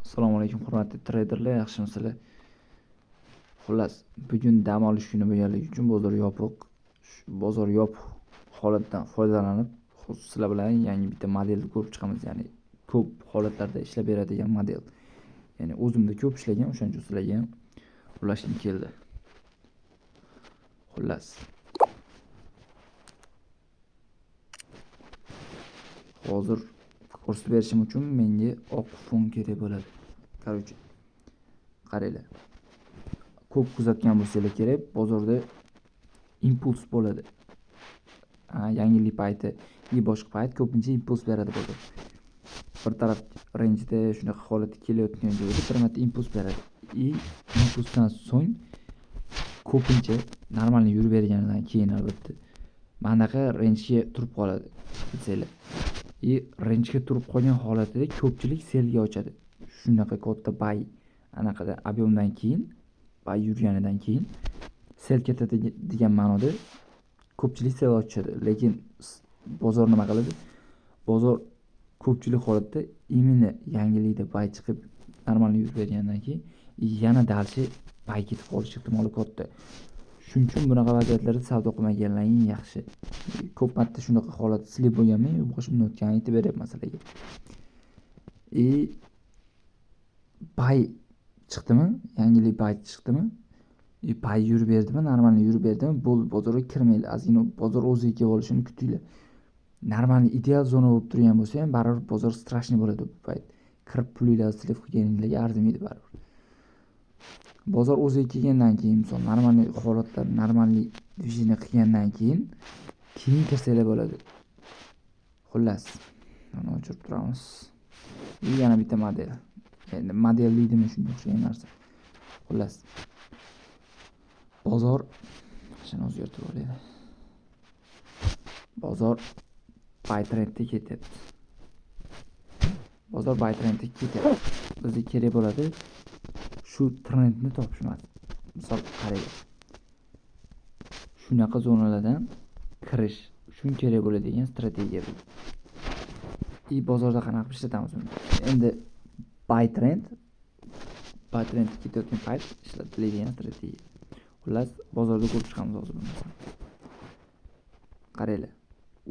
Assalomu alaykum hurmatli treyderlar, yaxshimisizlar? Xullas, bugun dam olish kuni bo'lganligi uchun bozor yopiq. Bozor yopiq holatdan foydalanib, sizlar bilan yangi bitta modelni ko'rib chiqamiz, ya'ni ko'p holatlarda ishlab beradigan model. Ya'ni o'zimda ko'p ishlagan, o'shaning uchun sizlarga ham ulashim keldi. Xullas. Hozir ko'rsatib berishim uchun menga oq fon kerak bo'ladi. Короче, qaranglar. Ko'p kuzatgan bo'lsanglar kerak, bozorda impuls bo'ladi. Yangilik payti, boshqa payt ko'pincha impuls beradi bozor. Bir taraf range'da shunaqa holatga kelayotgan joyda bir marta impuls beradi. Impulsdan so'ng ko'pincha normalni yurib berganidan keyin albatta manaqa range'ga turib qoladi, bilsanglar. Range'ga turib qolgan holatida ko'pchilik selga ochadi. Shunaqa katta buy anaqada ob'yomdan keyin buy yurganidan keyin sel ketadi degan ma'noda ko'pchilik sel ochadi. Lekin bozor nima qiladi? Bozor ko'pchilik holatda imенно yangilikda buy chiqib normalni yurib bergandan keyin yana dalshi buy ketib qolish ehtimoli katta. Shuning uchun bunaqa vaziyatlarda savdo qilmaganlaring yaxshi. Ko'p marta shunaqa holat sizlar bo'lganmi? Boshimdan o'tgan aytib beryapman sizlarga. Buy chiqdimi? Yangilik buy chiqdimi? Buy yurib berdimi? Normalni yurib berdimi? Bozorga kirmaylar. Ozgina bozor o'ziga kelib olishini kutinglar. Normalni ideal zona bo'lib turgan bo'lsa ham baribir bozor strashniy bo'ladi bu payt. Kirib pulinglarni silib qilganinglarga arzimaydi baribir. Bozor o'ziga kelgandan keyin, misol normalniy holatlar, normalniy движение qilgandan keyin kirsanglar bo'ladi. Xullas, mana o'chirib turamiz. Yana bitta model. Endi model deydimi shunga o'xshagan narsa. Xullas. Bozor shuni o'zgartirib olaylik. Bozor buy trendga ketyapti. Bozor buy trendga ketyapti. Bizga kerak bo'ladi shu trendni topishimiz. Misol qarang. Shunaqa zonalardan kirish uchun kerak bo'ladigan strategiya bu. Bozorda qanaqa ishlatamiz buni? Endi buy trend ketayotgan payt ishlatiladigan strategiya. Xullas, bozorda ko'rib chiqamiz hozir buni. Qaranglar.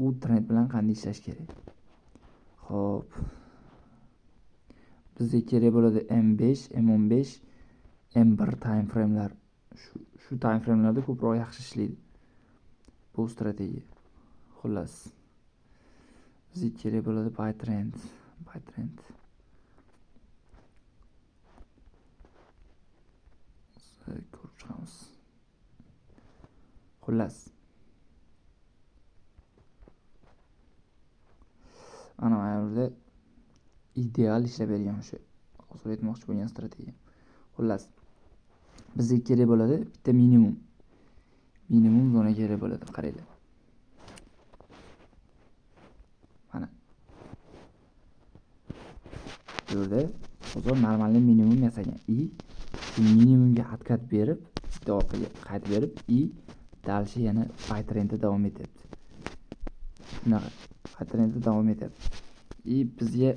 U trend bilan qanday ishlash kerak? Xo'p. Bizga kerak bo'ladi M5, M15, M1 time frame'lar. Shu time frame'larda ko'proq yaxshi ishlaydi. Bu strategiya. Xullas. Bizga kerak bo'ladi buy trend. Ko'rib chiqamiz. Xullas. Ana yerda ideal ishlab bergan o'sha hozir aytmoqchi bo'lgan strategiya. Xullas. Bizga kerak bo'ladi bitta minimum zona kerak bo'ladi, qaranglar. Mana. Bu yerda bozor normalniy minimum yasagan. Shu minimumga atkat berib, bitta orqaga qaytib berib, dalshi yana buy trendda davom etyapti. Shunaqa buy trendda davom etyapti. Bizga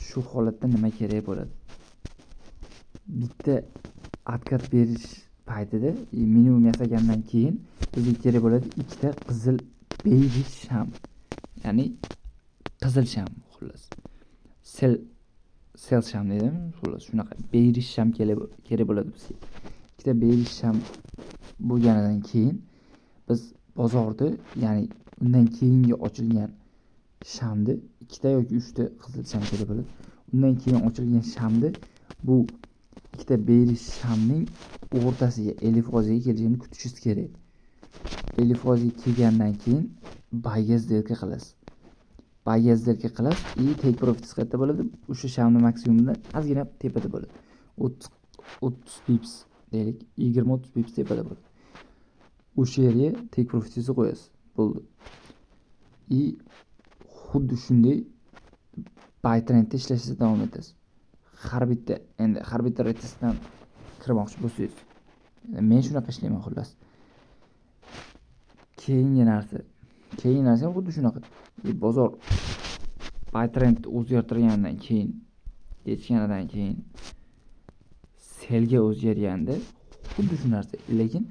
shu holatda nima kerak bo'ladi? Bitta atkat berish paytida minimum yasagandan keyin bizga kerak bo'ladi ikkita qizil bearish sham. Ya'ni qizil sham, xullas. Sell sham dedim, xullas shunaqa bearish sham kerak bo'ladi bizga. Ikkita bearish sham bo'lganidan keyin biz bozorda, ya'ni undan keyingi ochilgan shamni ikkita yoki 3 ta qizil sham kerak bo'ladi. Undan keyin ochilgan shamni bu ikkita bearish shamning o'rtasiga 50% ga kelishini kutishingiz kerak. 50% ga kelgandan keyin buyga сделка qilasiz. Buyga сделка qilasiz, take profit qayerda bo'ladi? O'sha shamni maksimumdan ozgina tepada bo'ladi. 30 pips deylik, 20-30 pips tepada bo'ladi. O'sha yerga take profitingizni qo'yasiz. Bo'ldi. Xuddi shunday buy trendda ishlashda davom etasiz. Har bitta retestdan kirmoqchi bo'lsangiz, men shunaqa ishlayman xullas. Keyingi narsa xuddi shunaqa. Bozor buy trend o'zgartirgandan keyin yetishganidan keyin selga o'zgarganda xuddi shu narsa. Lekin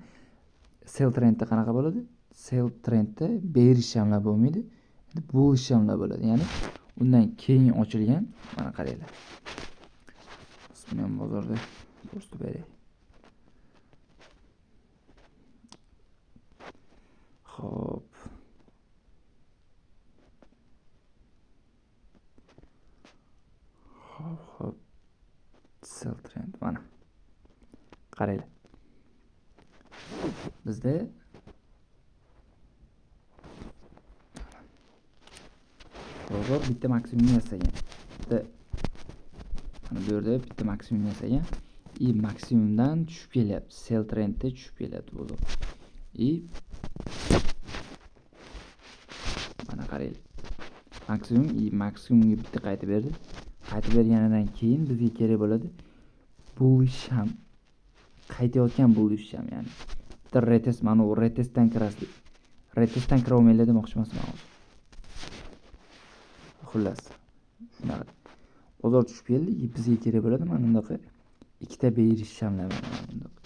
sell trendda qanaqa bo'ladi? Sell trendda bear ishlamlar bo'lmaydi. Bu ishlamlar bo'ladi. Ya'ni undan keyin ochilgan, mana qaranglar. Buni ham bozorda ko'rsatib beray. Xo'p. Xo'p. Sell trend mana. Qaranglar. Bizda bozor bitta maksimum yasagan. Mana bu yerda bitta maksimum yasagan. Maksimumdan tushib kelyapti. Sell trendda tushib kelyapti bozor. Mana qaranglar. Maksimumga bitta qaytib berdi. Qaytib berganidan keyin bizga kerak bo'ladi bullish ham. Qaytayotgan bullish ham, ya'ni. Bitta retest, mana u retestdan kirasizlar. Retestdan kira olmaylar demoqchi emasman hozir. Xullas, shunaqa. Bozor tushib keldi, bizga kerak bo'ladi mana bundaqa ikkita bearish shamlar mana bundaqa.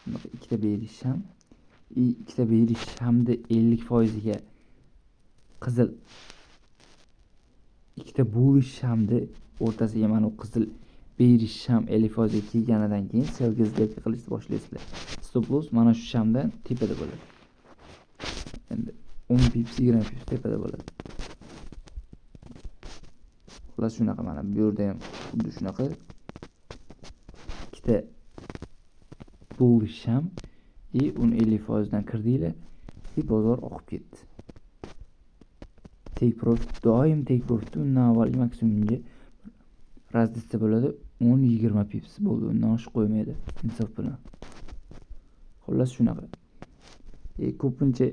Bundaqa ikkita bearish sham, ikkita bearish shamni 50% ga qizil, ikkita bullish shamni o'rtasiga mana u qizil bearish sham 50% ga kelganidan keyin sellga сделка qilishni boshlaysizlar. Stop loss mana shu shamdan tepada bo'ladi. Endi 10 pips, 20 pips tepada bo'ladi. Xullas shunaqa, mana bu yerda ham xuddi shunaqa ikkita bullish ham uni 50% dan kirdinglar, bozor oqib ketdi. Take profit, doim take profit undan avvalgi maksimumga razlitsa bo'ladi. 10-20 pips bo'ldi, undan oshib qo'ymaydi insof bilan. Xullas shunaqa. Ko'pincha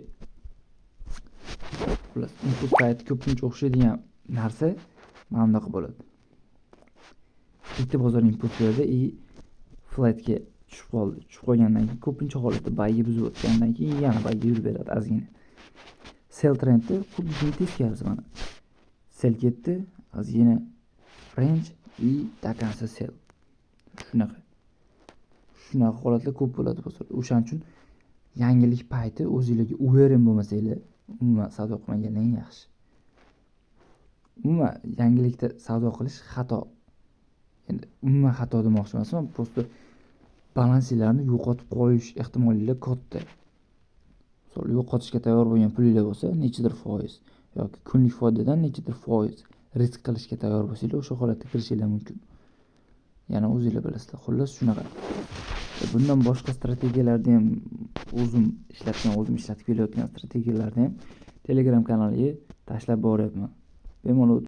xullas input payti ko'pincha o'xshaydigan narsa mana bunaqa bo'ladi. Bitta bozor input berdi, flatga tushib qoldi. Tushib qolgandan keyin ko'pincha holatda buyga buzib o'tgandan keyin yana buyga yurib beradi ozgina. Sell trendda xuddi shunga teskarisi mana. Sell ketdi, ozgina range takansa sell. Shunaqa holatlar ko'p bo'ladi bozorda. O'shaning uchun yangilik payti o'zingizga uverin bo'lmasanglar, umuman savdo qilmaganlar yaxshi. Umuman yangilikda savdo qilish xato. Endi umuman xato demoqchi emasman, prosta balansinglarni yo'qotib qo'yish ehtimolliklari katta. Misol yo'qotishga tayyor bo'lgan pulinglar bo'lsa, nechidir foiz yoki kunlik foydadan nechidir foiz risk qilishga tayyor bo'lsanglar, o'sha holatga kirishinglar mumkin. Yana o'zingizlar bilasizlar. Xullas shunaqa. Bundan boshqa strategiyalarni ham o'zim ishlatib kelayotgan strategiyalarni ham Telegram kanaliga tashlab boryapman. Bemalol